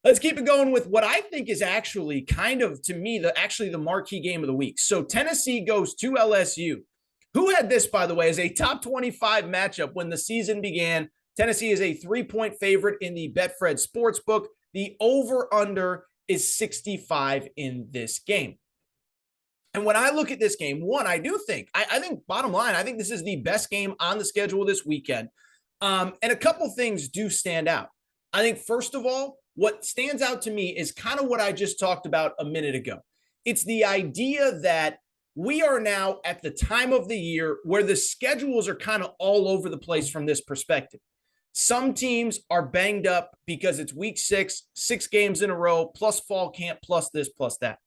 Let's keep it going with what I think is actually kind of, to me, the marquee game of the week. So Tennessee goes to LSU. Who had this, by the way, as a top 25 matchup when the season began? Tennessee is a 3-point favorite in the Betfred Sportsbook. The over-under is 65 in this game. And when I look at this game, one, I do think, I think bottom line, I think this is the best game on the schedule this weekend. And a couple things do stand out. I think, first of all, what stands out to me is kind of what I just talked about a minute ago. It's the idea that we are now at the time of the year where the schedules are kind of all over the place from this perspective. Some teams are banged up because it's week 6 games in a row, plus fall camp, plus this, plus that.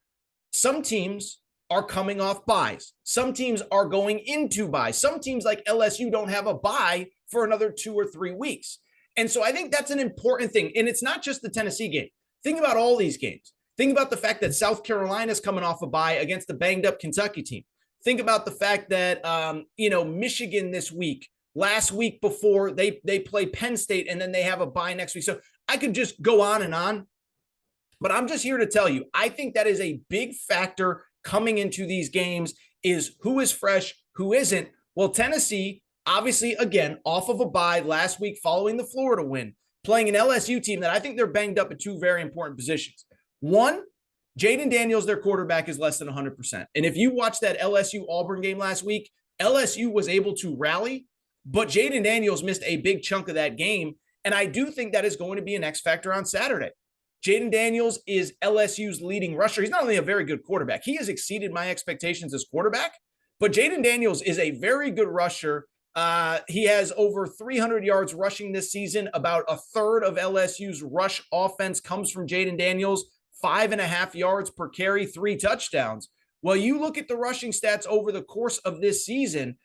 Some teams are coming off buys. Some teams are going into buys. Some teams like LSU don't have a bye for another 2 or 3 weeks. And so I think that's an important thing. And it's not just the Tennessee game. Think about all these games. Think about the fact that South Carolina's coming off a bye against the banged up Kentucky team. Think about the fact that, Michigan this week, last week before they play Penn State, and then they have a bye next week. So I could just go on, but I'm just here to tell you, I think that is a big factor coming into these games is who is fresh, who isn't. Well, Tennessee, obviously, again, off of a bye last week following the Florida win, playing an LSU team that I think they're banged up at 2 very important positions. One, Jaden Daniels, their quarterback, is less than 100%. And if you watch that LSU-Auburn game last week, LSU was able to rally, but Jaden Daniels missed a big chunk of that game. And I do think that is going to be an X factor on Saturday. Jaden Daniels is LSU's leading rusher. He's not only a very good quarterback, he has exceeded my expectations as quarterback, but Jaden Daniels is a very good rusher. He has over 300 yards rushing this season. About a third of LSU's rush offense comes from Jaden Daniels, 5.5 yards per carry, 3 touchdowns. Well, you look at the rushing stats over the course of this season,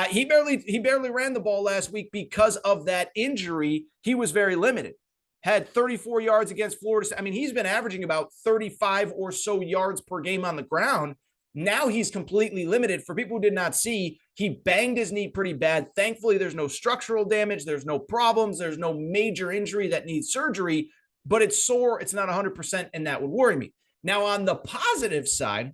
he barely ran the ball last week because of that injury. He was very limited. Had 34 yards against Florida. I mean, he's been averaging about 35 or so yards per game on the ground. Now he's completely limited. For people who did not see, he banged his knee pretty bad. Thankfully, there's no structural damage. There's no problems. There's no major injury that needs surgery, but it's sore. It's not 100%, and that would worry me. Now, on the positive side,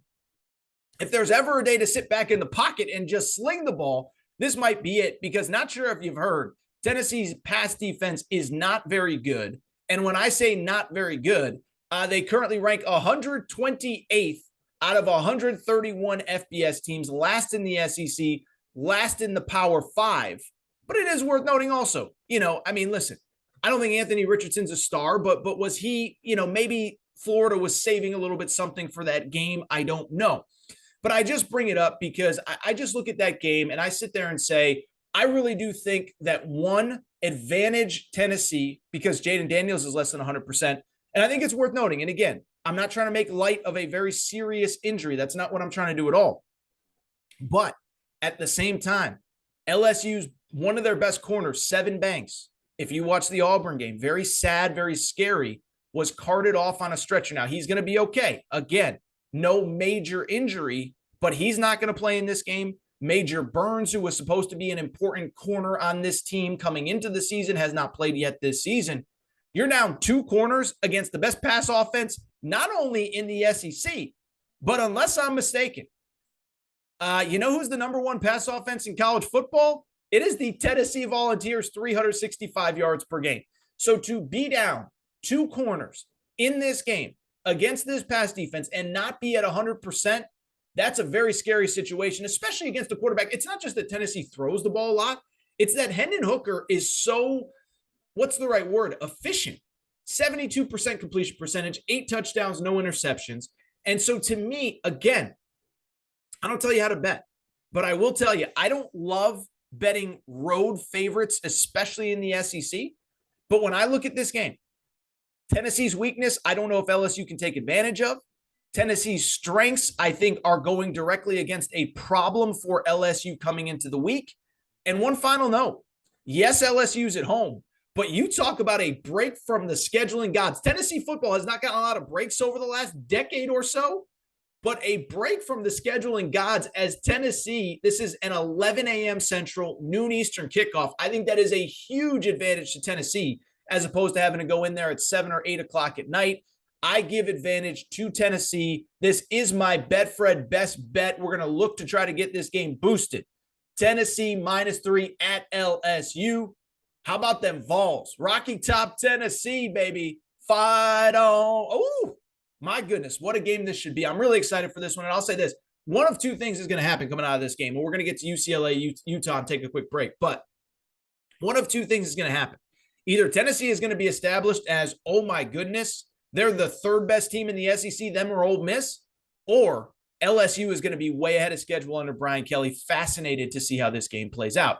if there's ever a day to sit back in the pocket and just sling the ball, this might be it, because not sure if you've heard, Tennessee's pass defense is not very good. And when I say not very good, they currently rank 128th out of 131 FBS teams, last in the SEC, last in the Power 5. But it is worth noting also, listen, I don't think Anthony Richardson's a star, but was he, maybe Florida was saving a little bit something for that game? I don't know. But I just bring it up because I just look at that game and I sit there and say, I really do think that one, advantage Tennessee because Jaden Daniels is less than 100%. And I think it's worth noting. And again, I'm not trying to make light of a very serious injury. That's not what I'm trying to do at all. But at the same time, LSU's one of their best corners, Sevyn Banks, if you watch the Auburn game, very sad, very scary, was carted off on a stretcher. Now, he's going to be okay. Again, no major injury, but he's not going to play in this game. Major Burns, who was supposed to be an important corner on this team coming into the season, has not played yet this season. You're down 2 corners against the best pass offense, not only in the SEC, but unless I'm mistaken, you know who's the number 1 pass offense in college football? It is the Tennessee Volunteers, 365 yards per game. So to be down 2 corners in this game against this pass defense and not be at 100%, that's a very scary situation, especially against a quarterback. It's not just that Tennessee throws the ball a lot. It's that Hendon Hooker is so, what's the right word? Efficient. 72% completion percentage, 8 touchdowns, no interceptions. And so to me, again, I don't tell you how to bet, but I will tell you, I don't love betting road favorites, especially in the SEC. But when I look at this game, Tennessee's weakness, I don't know if LSU can take advantage of. Tennessee's strengths, I think, are going directly against a problem for LSU coming into the week. And one final note, yes, LSU's at home, but you talk about a break from the scheduling gods. Tennessee football has not gotten a lot of breaks over the last decade or so, but a break from the scheduling gods as Tennessee, this is an 11 a.m. Central, noon Eastern kickoff. I think that is a huge advantage to Tennessee as opposed to having to go in there at 7 or 8 o'clock at night. I give advantage to Tennessee. This is my Betfred best bet. We're going to look to try to get this game boosted. Tennessee -3 at LSU. How about them Vols? Rocky Top, Tennessee, baby. Fight on. Oh, my goodness. What a game this should be. I'm really excited for this one. And I'll say this. One of two things is going to happen coming out of this game. Well, we're going to get to UCLA, Utah, and take a quick break. But one of two things is going to happen. Either Tennessee is going to be established as, oh my goodness, they're the third best team in the SEC, them or Ole Miss, or LSU is going to be way ahead of schedule under Brian Kelly. Fascinated to see how this game plays out.